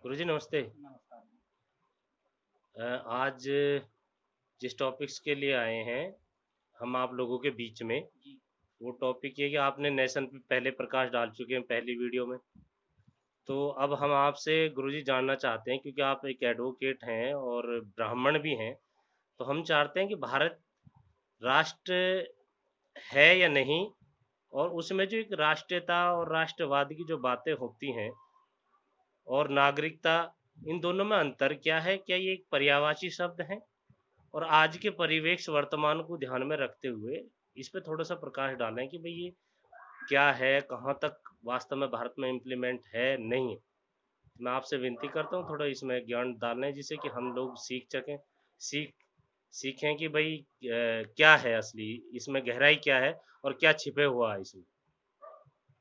गुरुजी नमस्ते। नमस्कार आज जिस टॉपिक्स के लिए आए हैं हम आप लोगों के बीच में, जी। वो टॉपिक ये कि आपने नेशन पे पहले प्रकाश डाल चुके हैं पहली वीडियो में। तो अब हम आपसे गुरुजी जानना चाहते हैं, क्योंकि आप एक एडवोकेट हैं और ब्राह्मण भी हैं, तो हम चाहते हैं कि भारत राष्ट्र है या नहीं, और उसमें जो एक राष्ट्रीयता और राष्ट्रवाद की जो बातें होती हैं और नागरिकता, इन दोनों में अंतर क्या है? क्या ये एक पर्यायवाची शब्द है? और आज के परिवेश वर्तमान को ध्यान में रखते हुए इस पे थोड़ा सा प्रकाश डालें कि भाई ये क्या है, कहाँ तक वास्तव में भारत में इम्प्लीमेंट है, नहीं है। मैं आपसे विनती करता हूँ थोड़ा इसमें ज्ञान डालें, जिससे कि हम लोग सीख सकें, सीख सीखें कि भाई क्या है असली, इसमें गहराई क्या है और क्या छिपे हुआ है इसमें।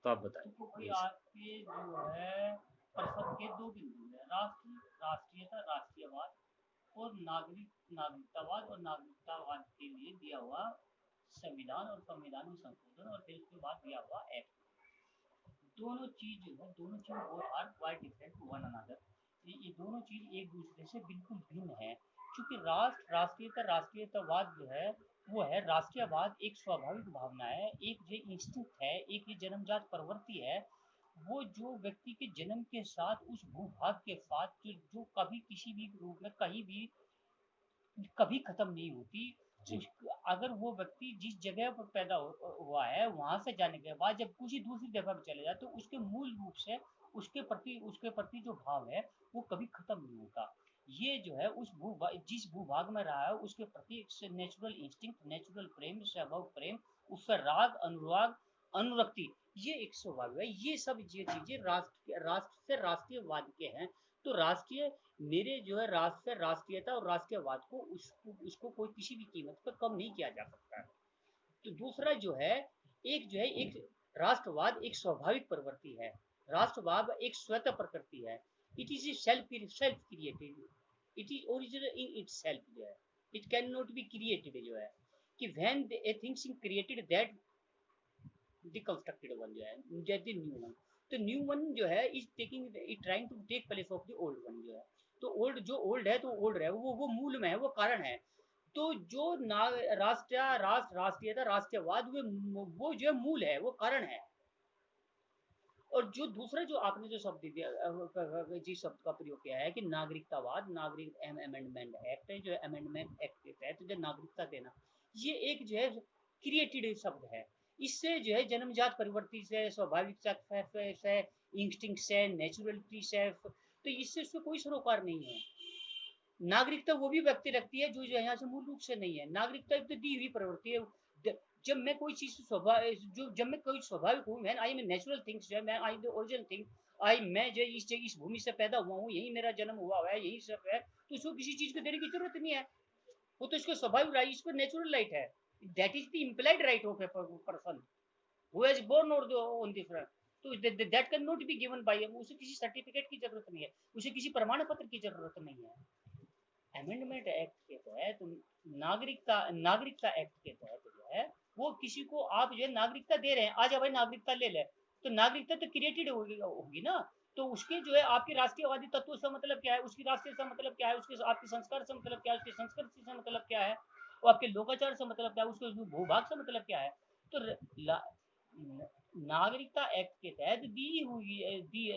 तो आप बताएं देखो भाई, प्लीज। आपके जो है प्रसव के दो बिंदु है। राष्ट्रीयता, राष्ट्रीयवाद और नागरिकतावाद और नागरिकतावाद के लिए दिया हुआ संविधान और संवैधानिक संशोधन, और फिर उसके बाद दिया हुआ एक्ट। दोनों चीज जो है, दोनों चीज both are quite different to one another. ये दोनों चीज एक दूसरे से बिल्कुल भिन्न है। क्योंकि राष्ट्रीयतावाद जो है वो है, राष्ट्रीयवाद एक स्वाभाविक भावना है, एक ये इंस्टिंक्ट है, एक ये जन्मजात प्रवृत्ति है। वो जो व्यक्ति के जन्म के साथ उस भूभाग के साथ जो कभी किसी भी रूप में कहीं भी कभी खत्म नहीं होती। जी। उस अगर वो व्यक्ति जिस जगह पर पैदा हुआ है, वहां से जाने के बाद जब किसी दूसरी जगह पर चले जाए, तो उसके मूल रूप से उसके प्रति जो भाव है वो कभी खत्म नहीं होता। ये जो है उस जिस भूभाग में रहा है उसके प्रति एक नेचुरल इंस्टिंक्ट, नेचुरल प्रेम, स्वभाव प्रेम, उसका राग, अनुराग, अनुरक्ति, ये एक स्वभाव है। ये सब ये चीजें राष्ट्र से राष्ट्रीयवाद के हैं। तो राष्ट्रीय मेरे जो है राष्ट्र राष्ट्रीयता और राष्ट्रीयवाद को उसको कोई किसी भी कीमत पर कम नहीं किया जा सकता है। तो दूसरा जो है एक राष्ट्रवाद एक स्वाभाविक प्रवृत्ति है। राष्ट्रवाद एक स्वतः प्रकृति है। It is self created, it is original in itself जो है। It can not be created जो है, कि when a things created that the constructed one जो है, जैसे न्यू वन। तो न्यू वन जो है is taking it trying to take place of the old one जो है। तो ओल्ड है तो ओल्ड है, वो मूल में है, वो कारण है। तो जो राष्ट्रीयता, राष्ट्रवाद, वो जो है मूल है, वो कारण है। और जो दूसरा जो आपने जो शब्द दिया, जिस शब्द का प्रयोग किया है कि नागरिकतावाद, नागरिक अमेंडमेंट एक्ट है, जो अमेंडमेंट एक्ट के तहत जो नागरिकता देना, ये एक जो है क्रिएटेड शब्द है। इससे जो है जन्मजात परिवर्ती से, स्वाभाविक से, इंस्टिंक्ट से, नेचुरलिटी से, तो इससे उससे कोई सरोकार नहीं है। नागरिकता वो भी व्यक्ति रखती है जो यहाँ से मूल रूप से नहीं है। नागरिकता एक तो दी हुई प्रवृत्ति है। जब मैं कोई चीज जब मैं कोई स्वाभाविक हूँ, मैं आई में नेचुरल थिंग्स जो है, मैं आई द ओरिजिनल थिंग, आई मैं जो इस भूमि से पैदा हुआ हूँ, यही मेरा जन्म हुआ है, यही सब है, तो उसको किसी चीज को देने की जरूरत नहीं है। वो तो इसको स्वाभाविक राइट, इसको नेचुरल राइट है। That is the implied right of a person who has born on this earth. तो that can not be given by, उसे किसी सर्टिफिकेट की जरूरत नहीं है, उसे किसी प्रमाण पत्र की जरूरत नहीं है। अमेंडमेंट एक्ट के तहत, नागरिकता एक्ट के तहत जो है, वो किसी को आप जो है नागरिकता दे रहे हैं, आज भाई नागरिकता ले ले, तो नागरिकता तो क्रिएटेड होगी ना। तो उसके जो है आपकी राष्ट्रीयवादी तत्व से मतलब क्या है, उसकी राष्ट्रीय से मतलब क्या है, उसके आपके संस्कार से मतलब क्या है, उसकी संस्कृति से मतलब क्या है, वो आपके लोकाचार से मतलब क्या है, उसके भूभाग से मतलब क्या है। तो नागरिकता एक्ट के तहत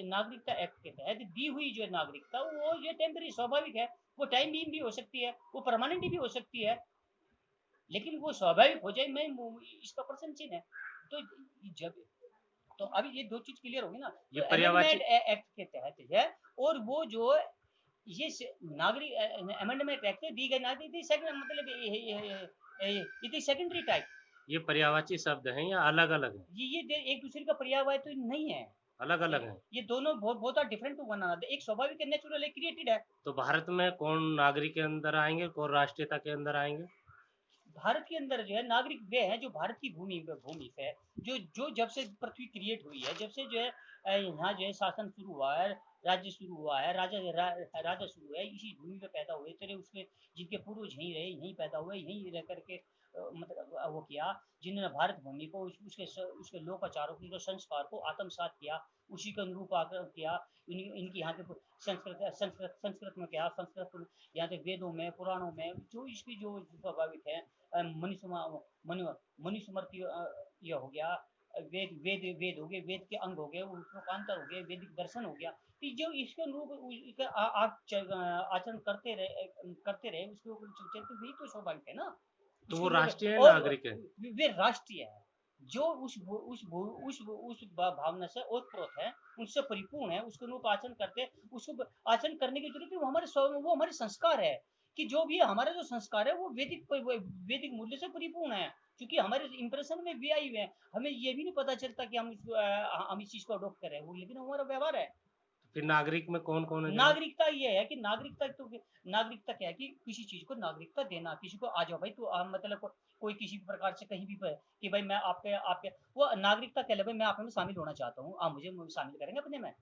नागरिकता एक्ट के तहत दी हुई जो नागरिकता, वो ये टेम्पररी स्वाभाविक है। वो टाइम बीम भी हो सकती है, वो परमानेंट भी हो सकती है, लेकिन वो स्वाभाविक हो जाए, मैं इसका प्रश्न चिन्ह है। तो जब तो अभी ये दो चीज क्लियर होगी ना। ये तो पर्यायवाची। अमेंडमेंट एक्ट के तहत है, और वो जो ये नागरिक अमेंडमेंट एक्ट दी गई नागरिक सेकंड मतलब ये सेकेंडरी टाइप। ये पर्यायवाची शब्द हैं या अलग अलग हैं? ये एक दूसरे का पर्याय तो नहीं है। अलग अलग हैं। ये दोनों बहुत बहुत डिफरेंट टू वन अनदर। एक स्वाभाविक है, नेचुरल है, क्रिएटेड है। तो भारत में कौन नागरिक के अंदर आएंगे, कौन राष्ट्रीयता के अंदर आएंगे? भारत के अंदर जो है नागरिक वे हैं जो भारत की भूमि से, जो जो जब से पृथ्वी क्रिएट हुई है, जब से जो है यहाँ जो है शासन शुरू हुआ है, राज्य शुरू हुआ है, राजा शुरू है, इसी भूमि पे पैदा हुए तेरे, उसके जिनके पूर्वज यहीं रहे, यहीं पैदा हुए, यहीं रह करके मतलब वो किया, जिन्होंने भारत भूमि को उसके लोकाचारों की जो संस्कार को आत्मसात किया, उसी के अनुरूप आकर किया। इनकी यहाँ के संस्कृत में क्या, संस्कृत यहाँ के वेदों में, पुराणों में जो इसकी जो स्वाभाविक है, मनुस्मृति ये हो गया, वेद हो गए, वेद के अंग हो गए, श्लोकांतर हो गए, वैदिक दर्शन हो गया, कि जो इसके अनुरूप आप आचरण करते रहे उसके ऊपर चलते, तो वही तो स्वाभाविक है ना। तो वो उसके राष्ट्रीय और नागरिक है। वे राष्ट्रीय है, जो उस भावना से ओतप्रोत है, उनसे परिपूर्ण है, उसके अनुरूप आचरण करते, उसको आचरण करने की जरूरत है, वो हमारे संस्कार है, कि जो भी हमारा जो संस्कार है वो वैदिक मूल्य से परिपूर्ण है, क्योंकि हमारे इंप्रेशन में भी आई हुए हैं, हमें ये भी नहीं पता चलता कि हम इस चीज को अडोप्ट करें, वो लेकिन हमारा व्यवहार है। फिर नागरिक में कौन कौन है जनाब? नागरिकता ये है कि नागरिकता क्या है कि किसी चीज को नागरिकता देना, किसी को आ जाओ भाई, तू मतलब कोई किसी भी प्रकार से कहीं भी कि भाई मैं आपके आपके वो नागरिकता कह ले, भाई मैं आप में शामिल होना चाहता हूँ, आप मुझे शामिल करेंगे अपने में,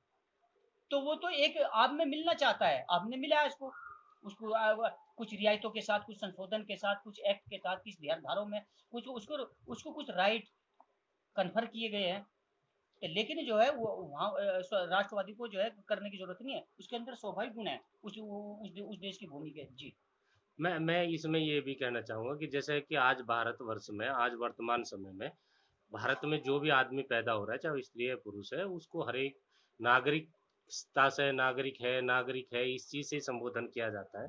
तो वो तो एक आप में मिलना चाहता है, आपने मिला है उसको, कुछ रियायतों के साथ, कुछ संशोधन के साथ, कुछ एक्ट के साथ, किस धारों में कुछ उसको उसको कुछ राइट कन्फर किए गए हैं, लेकिन जो है वो वहाँ राष्ट्रवादी को जो है करने की जरूरत नहीं है, उसके अंदर स्वाभाविक गुण है उस देश की भूमि के। जी मैं इसमें ये भी कहना चाहूँगा कि जैसे कि आज भारतवर्ष में, आज वर्तमान समय में भारत में जो भी आदमी पैदा हो रहा है, चाहे वो स्त्री है पुरुष है, उसको हर एक नागरिकता से नागरिक है इस चीज़ से संबोधन किया जाता है,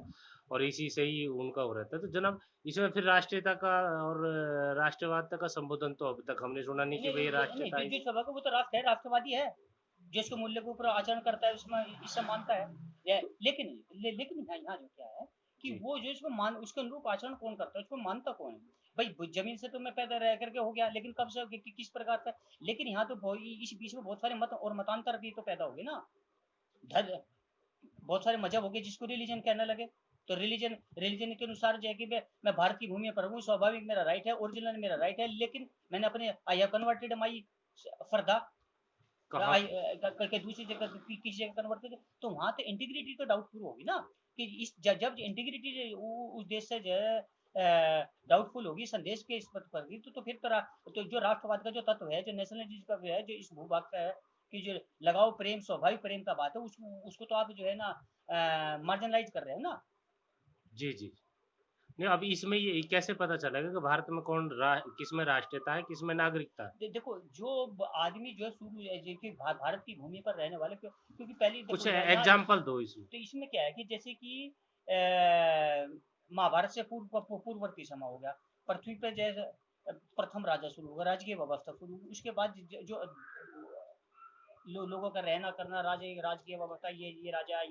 और इसी से ही उनका हो रहता है। तो जनाब, इसमें फिर राष्ट्रीयता का और राष्ट्रवादता का संबोधन तो अभी तक हमने सुना नहीं कि भाई नहीं, राष्ट्रीयता जो सभा का वो तो राष्ट्र है, राष्ट्रवादी है, जो इसके मूल्य के ऊपर आचरण करता है, उसमें इससे मानता है, लेकिन यहाँ जो क्या है कि जी। वो जो इसको उसके अनुरूप आचरण कौन करता है, उसको मानता कौन है, भाई जमीन से तो मैं पैदा रह करके हो गया, लेकिन कब से किस प्रकार का, लेकिन यहाँ तो इस बीच में बहुत सारे मत और मतांतर भी तो पैदा हो गए ना, बहुत सारे मजहब हो गए जिसको रिलीजन कहने लगे, तो रिलीजन के अनुसार जो है कि मैं भारत की भूमि पर हूँ, स्वाभाविक मेरा राइट है, ओरिजिनल मेरा राइट है, लेकिन मैंने अपने आई हैव कन्वर्टेड माई फर्दा कहाँ? करके दूसरी जगह किसी जगह कन्वर्ट करके, तो वहां तो इंटीग्रिटी तो डाउटफुल होगी ना, कि इस जब इंटीग्रिटी उस देश से जो है डाउटफुल होगी, संदेश के इस पर होगी, तो फिर तो जो राष्ट्रवाद का जो तत्व है, जो नेशनलिज्म का है, जो इस भूभाग का है, कि जो लगाव प्रेम, स्वाभाविक प्रेम का बात है, उसको तो आप जो है ना मार्जिनलाइज कर रहे हो ना। जी जी। नहीं, अभी इसमें ये कैसे पता चलेगा कि भारत में किस में राष्ट्रीयता है, किस में नागरिकता है? देखो जो आदमी जो है शुरू कि भारत की भूमि पर रहने वाले, क्योंकि पहले कुछ देखो यहाँ एग्जाम्पल दो इसमें। तो इसमें क्या है कि जैसे कि महाभारत से पूर्ववर्ती समय हो गया, पृथ्वी पर जैसे प्रथम राजा शुरू होगा, राजकीय व्यवस्था शुरू, उसके बाद जो लोगों का रहना करना, राजकीय व्यवस्था, ये राजा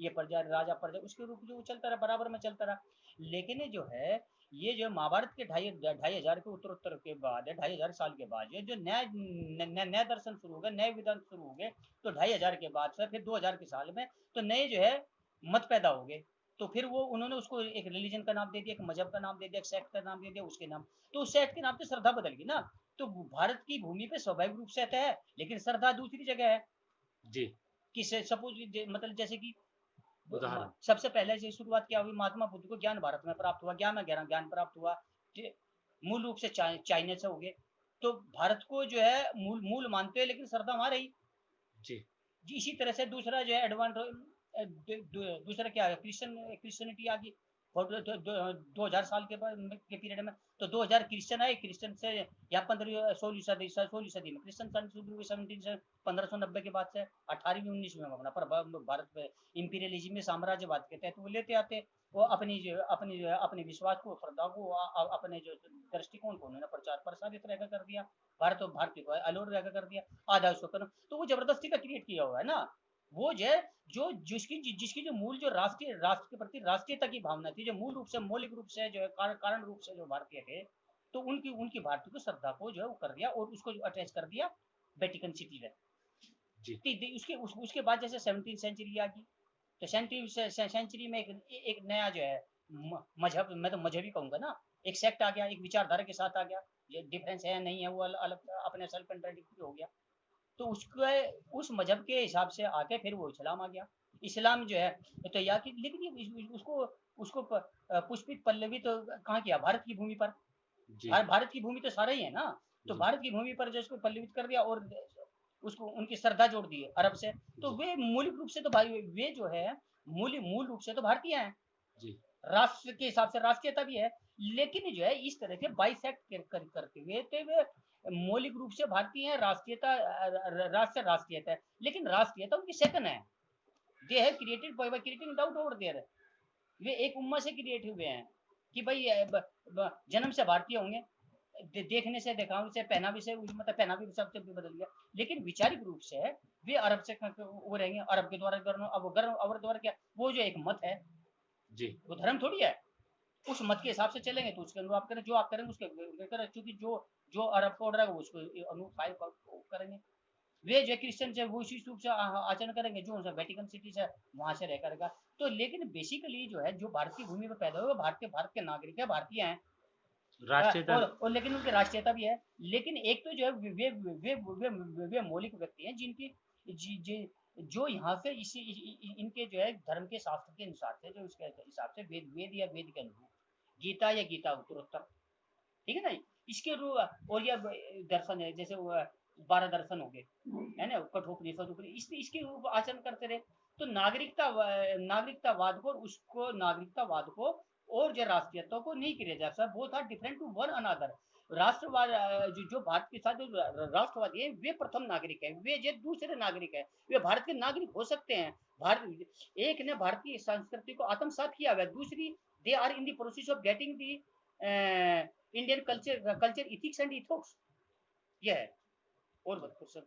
ये प्रजा, राजा प्रजा, उसके रूप जो चलता रहा, बराबर में चलता रहा, लेकिन ये जो है, ये जो महाभारत के ढाई ढाई हजार के उत्तरोत्तर के बाद, 2500 साल के बाद जो नए दर्शन शुरू हो गए, नए विधान शुरू हो गए, तो 2500 के बाद से फिर 2000 के साल में तो नए जो है मत पैदा हो गए, तो फिर वो उन्होंने उसको एक रिलीजन का नाम दे दिया, एक मजहब का नाम दे दिया, एक सेक्ट का नाम दे दिया, उसके नाम, तो उस सेक्ट के नाम पे श्रद्धा बदल गई ना, तो भारत की भूमि पे स्वाभाविक रूप से है, लेकिन श्रद्धा दूसरी जगह है, जी। कि सपोज मतलब जैसे कि उदाहरण। सबसे पहले से शुरुआत क्या हुई, महात्मा बुद्ध को ज्ञान भारत में प्राप्त हुआ, ज्ञान प्राप्त हुआ, मूल रूप से चाइना से हो गए, तो भारत को जो है मूल मानते हैं, लेकिन श्रद्धा वहां रही। जी। इसी तरह से दूसरा जो है एडवांस, दूसरा क्या है, क्रिश्चियनिटी आ गई, और 2000 साल के पीरियड में, तो 2000 क्रिश्चियन आए, क्रिश्चियन से या 16वीं सदी में क्रिश्चियन शुरू हुए, 17 से 1590 के बाद से 18वीं 19वीं में अपना पर भारत में इंपीरियलिज्म में साम्राज्यवाद के तहत वो लेते आते, वो अपने विश्वास को, श्रद्धा को, अपने जो दृष्टिकोण को उन्होंने प्रचार प्रसारित रहकर कर दिया, भारतीय को अलोड़ रहकर कर दिया, आधा उसको कर, तो वो जबरदस्ती का क्रिएट किया हुआ है ना, वो जो जिसकी जो मूल जो राष्ट्र के प्रति राष्ट्रीयता की भावना थी, जो मूल रूप से मौलिक रूप से जो है कारण रूप से जो भारतीय थे, तो उनकी उनकी भारतीय को श्रद्धा को जो है वो कर दिया, और उसको जो अटैच कर दिया वेटिकन सिटी में। जी। उसके बाद जैसे 17वीं सेंचुरी आ गई, तो 17वीं सेंचुरी में एक नया जो है मजहब, मैं तो मजहबी कहूंगा ना, एक सेक्ट आ गया, एक विचारधारा के साथ आ गया, ये डिफरेंस है नहीं है वो अलग अपने सेल्फ कंट्राडिक्टरी हो गया, तो उसके उस मजहब के हिसाब से आके फिर वो इस्लाम आ गया। इस्लाम जो है तो या कि लेकिन ये उसको उसको पुष्पित पल्लवी तो कहाँ किया? भारत की भूमि पर। जी, भारत की भूमि तो सारा ही है ना। तो जी, भारत की भूमि पर जो इसको पल्लवित कर दिया और उसको उनकी श्रद्धा जोड़ दी अरब से। तो जी, वे मौलिक रूप से तो भाई वे जो है मूल मूल रूप से तो भारतीय हैं। जी, राष्ट्र के हिसाब से राष्ट्रीयता भी है। लेकिन जो है इस तरह के बाइसेक्ट करते हुए तो वे मौलिक रूप से भारतीय हैं। राष्ट्रीयता राष्ट्र राष्ट्रीयता है, लेकिन राष्ट्रीयता उनकी सेकंड है। They have created by creating doubt over there. वे एक उम्मा से क्रिएट हुए हैं कि भाई जन्म से भारतीय होंगे। देखने से, दिखाने से, पहनावे से, मतलब पहनावे सब भी बदल गया। लेकिन वैचारिक रूप से वे अरब से वो रहेंगे। अरब के द्वारा गर्म अब गर्म अवर द्वारा क्या वो जो एक मत है, जी, वो धर्म थोड़ी है। उस मत के हिसाब से चलेंगे तो उसके अनुरूप आप करें, जो आप करेंगे उसके करें, क्योंकि जो जो अरब को ऑर्डर है वो उसको अनुरूप करेंगे। वे जो क्रिश्चियन है वो इसी रूप से आचरण करेंगे, जो उनसे वेटिकन सिटी से वहां से रह करेगा। तो लेकिन बेसिकली जो है जो भारत की भूमि पर पैदा हुए वो भारत के नागरिक है, भारतीय हैं। राष्ट्रीयता। और लेकिन उनकी राष्ट्रीयता भी है। लेकिन एक तो जो है वे मौलिक व्यक्ति हैं जिनकी जी, जी, जो यहाँ से इनके जो है धर्म के शास्त्र के अनुसार से, जो उसके हिसाब से वेद वेद या वेद के अनुरूप गीता या गीता उत्तरोत्तर, ठीक है ना। इसके और यह दर्शन है, जैसे 12 दर्शन हो गए, है ना, कठोपनिषद ऊपर इसके रूप आचरण करते रहे। तो नागरिकतावाद को उसको नागरिकतावाद को और जो राष्ट्रीयता को नहीं किया जा सकता। Both are different to one another. राष्ट्रवाद जो भारत के साथ जो राष्ट्रवादी है वे प्रथम नागरिक है, वे जो दूसरे नागरिक है। वे भारत के नागरिक हो सकते हैं। भारत एक ने भारतीय संस्कृति को आत्मसात किया हुआ, दूसरी they are in the process of getting the Indian culture ethics and ethos. ये है। और क्वेश्चन।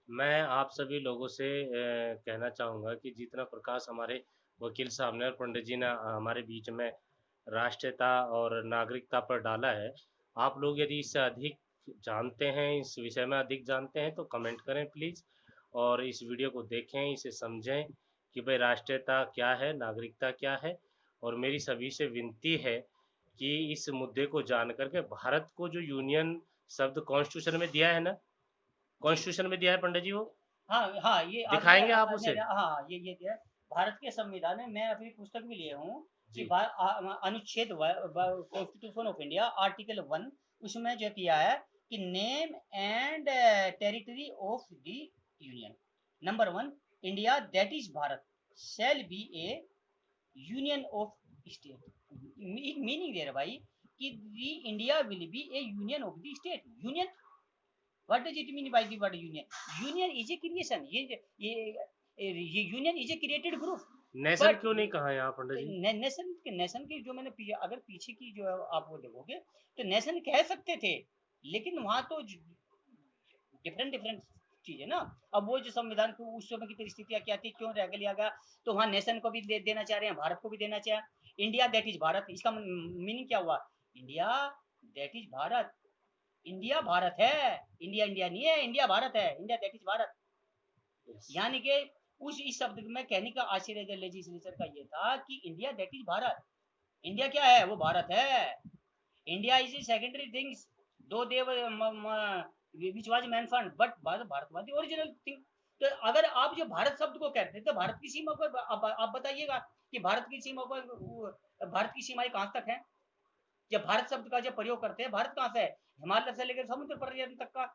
मैं आप सभी लोगों से कहना चाहूँगा कि जितना प्रकाश हमारे वकील साहब ने और पंडित जी ने हमारे बीच में राष्ट्रीयता और नागरिकता पर डाला है, आप लोग यदि इससे अधिक जानते हैं, इस विषय में अधिक जानते हैं तो कमेंट करें प्लीज़, और इस वीडियो को देखें, इसे समझें कि भाई राष्ट्रीयता क्या है, नागरिकता क्या है। और मेरी सभी से विनती है कि इस मुद्दे को जान करके भारत को जो यूनियन शब्द कॉन्स्टिट्यूशन में दिया है ना, कॉन्स्टिट्यूशन में दिया है पंडित जी वो हाँ हाँ, ये आपने दिखाएंगे आप उसे। हाँ ये है। भारत के संविधान में मैं अभी पुस्तक भी लिए हूँ कि जी, अनुच्छेद कॉन्स्टिट्यूशन ऑफ इंडिया आर्टिकल 1, उसमें जो किया है कि name and territory of the union. Number 1, India that is Bharat shall be a union of state. Meaning दे रहा भाई कि the India will be a union of the state. Union, what does it mean by the word union? Union is a creation, ये union is a created group. Nation but क्यों नहीं कहा यहाँ पंडित जी? Nation की जो मैंने अगर पीछे की जो है आप वो देखोगे तो नेशन कह सकते थे, लेकिन वहां तो डिफरेंट डिफरेंट चीज है ना। अब वो जो संविधान की उस समय की परिस्थितियां क्या थी, क्यों रह लिया गया, तो वहां नेशन को भी देना चाह रहे हैं, भारत को भी देना चाहे। इंडिया दैट इज भारत, इसका मीनिंग क्या हुआ? India that is Bharat. India Bharat है, इंडिया इंडिया नहीं है, इंडिया भारत है, India that is Bharat. Yes. यानी कि उस इस शब्द में कहने का आश्चर्य लेजिस्लेचर का ये था कि India that is Bharat. India क्या है? वो भारत है। India is secondary things though they've which was mentioned, but Bharat was the original thing. तो अगर आप जो भारत शब्द को कहते हैं तो भारत की सीमा पर आप बताइएगा कि भारत की सीमा पर भारत की सीमाएं कहां तक है? जब भारत शब्द का जब प्रयोग करते हैं, भारत कहां से है? हिमालय से लेकर समुद्र पर्यंत तक का।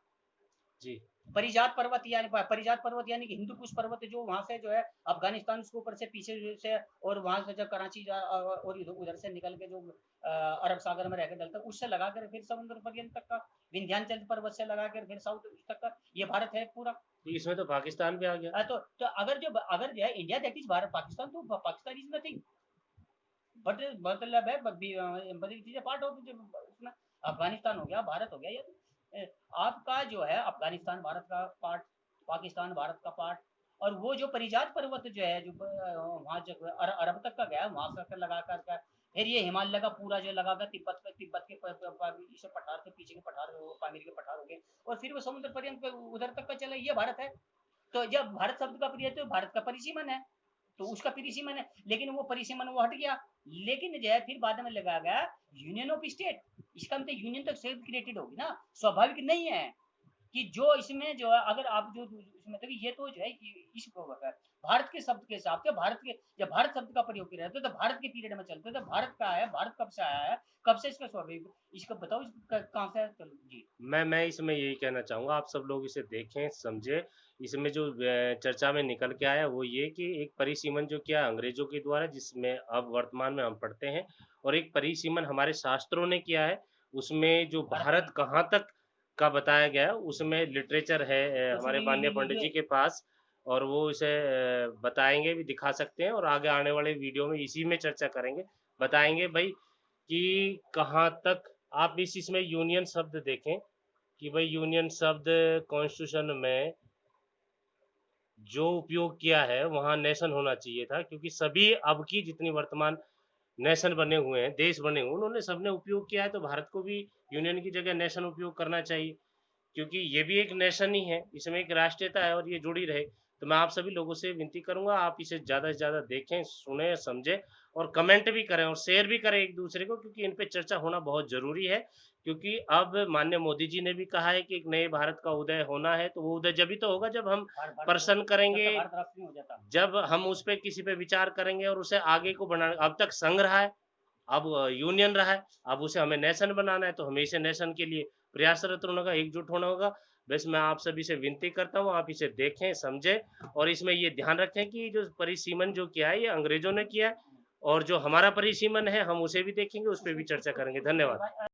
जी, परिजात पर्वत यानी कि हिंदू कुश पर्वत जो वहां से जो है अफगानिस्तान के ऊपर से पीछे से, और वहां से जब कराची और उधर से निकल के जो अरब सागर में रहकर डलता है, उससे लगाकर फिर समुद्र पर्यंत तक का, विंध्याचल पर्वत से लगाकर फिर साउथ तक का, ये भारत है पूरा। तो इसमें तो पाकिस्तान भी आ गया। तो अगर जो है India that is Bharat, Pakistan तो पाकिस्तान इज नथिंग, बट मतलब है बड़ी चीजें पार्ट ऑफ उसमें। अफगानिस्तान हो गया, भारत हो गया, ये आपका जो है अफगानिस्तान भारत का पार्ट, पाकिस्तान भारत का पार्ट। और वो जो परिजात पर्वत जो है जो वहाँ जो अरब तक का गया, वहां से लगा कर फिर ये हिमालय का पूरा जो लगा कर तिब्बत के पठार के पीछे के पठार, पामीर के पठार हो गए, और फिर वो समुद्र पर्यंत उधर तक का चला, ये भारत है। तो जब भारत शब्द का प्रयोग तो भारत का परिसीमन है, तो उसका परिसीमन है, लेकिन वो परिसीमन वो हट गया। लेकिन जो है फिर बाद में लगा गया यूनियन ऑफ स्टेट। इसका मतलब यूनियन तो सेल्फ क्रिएटेड होगी ना, स्वाभाविक नहीं है। कि जो इसमें जो है, अगर आप जो इसमें देखिए, ये तो जो है इस भारत के शब्द के हिसाब से, भारत के जब भारत शब्द का प्रयोग किया जाता है तो भारत के पीरियड में चलते, तो भारत का है, भारत कब से आया है, कब से इसका स्वाभाविक, इसका बताओ, कहाँ से चलो जी। मैं इसमें यही कहना चाहूँगा, आप सब लोग इसे देखें, समझें। इसमें जो चर्चा में निकल के आया वो ये कि एक परिसीमन जो किया अंग्रेजों के द्वारा, जिसमें अब वर्तमान में हम पढ़ते हैं, और एक परिसीमन हमारे शास्त्रों ने किया है, उसमें जो भारत भारत कहाँ तक का बताया गया है, उसमें लिटरेचर है हमारे माननीय पंडित जी ये के पास, और वो इसे बताएंगे भी, दिखा सकते हैं, और आगे आने वाले वीडियो में इसी में चर्चा करेंगे, बताएंगे भाई कि कहाँ तक। आप इस इसमें यूनियन शब्द देखें कि भाई यूनियन शब्द कॉन्स्टिट्यूशन में जो उपयोग किया है वहाँ नेशन होना चाहिए था, क्योंकि सभी अब की जितनी वर्तमान नेशन बने हुए हैं, देश बने हुए हैं, उन्होंने सबने उपयोग किया है, तो भारत को भी यूनियन की जगह नेशन उपयोग करना चाहिए, क्योंकि ये भी एक नेशन ही है, इसमें एक राष्ट्रीयता है और ये जुड़ी रहे। तो मैं आप सभी लोगों से विनती करूंगा, आप इसे ज़्यादा से ज़्यादा देखें, सुने, समझें, और कमेंट भी करें और शेयर भी करें एक दूसरे को, क्योंकि इन पे चर्चा होना बहुत ज़रूरी है। क्योंकि अब माननीय मोदी जी ने भी कहा है कि एक नए भारत का उदय होना है, तो वो उदय जब ही तो होगा जब हम प्रश्न करेंगे, भारत राष्ट्र नहीं हो जाता। जब हम उस पे किसी पे विचार करेंगे और उसे आगे को बढ़ाना। अब तक संघ रहा है, अब यूनियन रहा है, अब उसे हमें नेशन बनाना है, तो हमें इसे नेशन के लिए प्रयासरत होना होगा, एकजुट होना होगा। बस मैं आप सभी से विनती करता हूँ, आप इसे देखें, समझें, और इसमें ये ध्यान रखें कि जो परिसीमन जो किया है ये अंग्रेजों ने किया है, और जो हमारा परिसीमन है हम उसे भी देखेंगे, उस पर भी चर्चा करेंगे। धन्यवाद।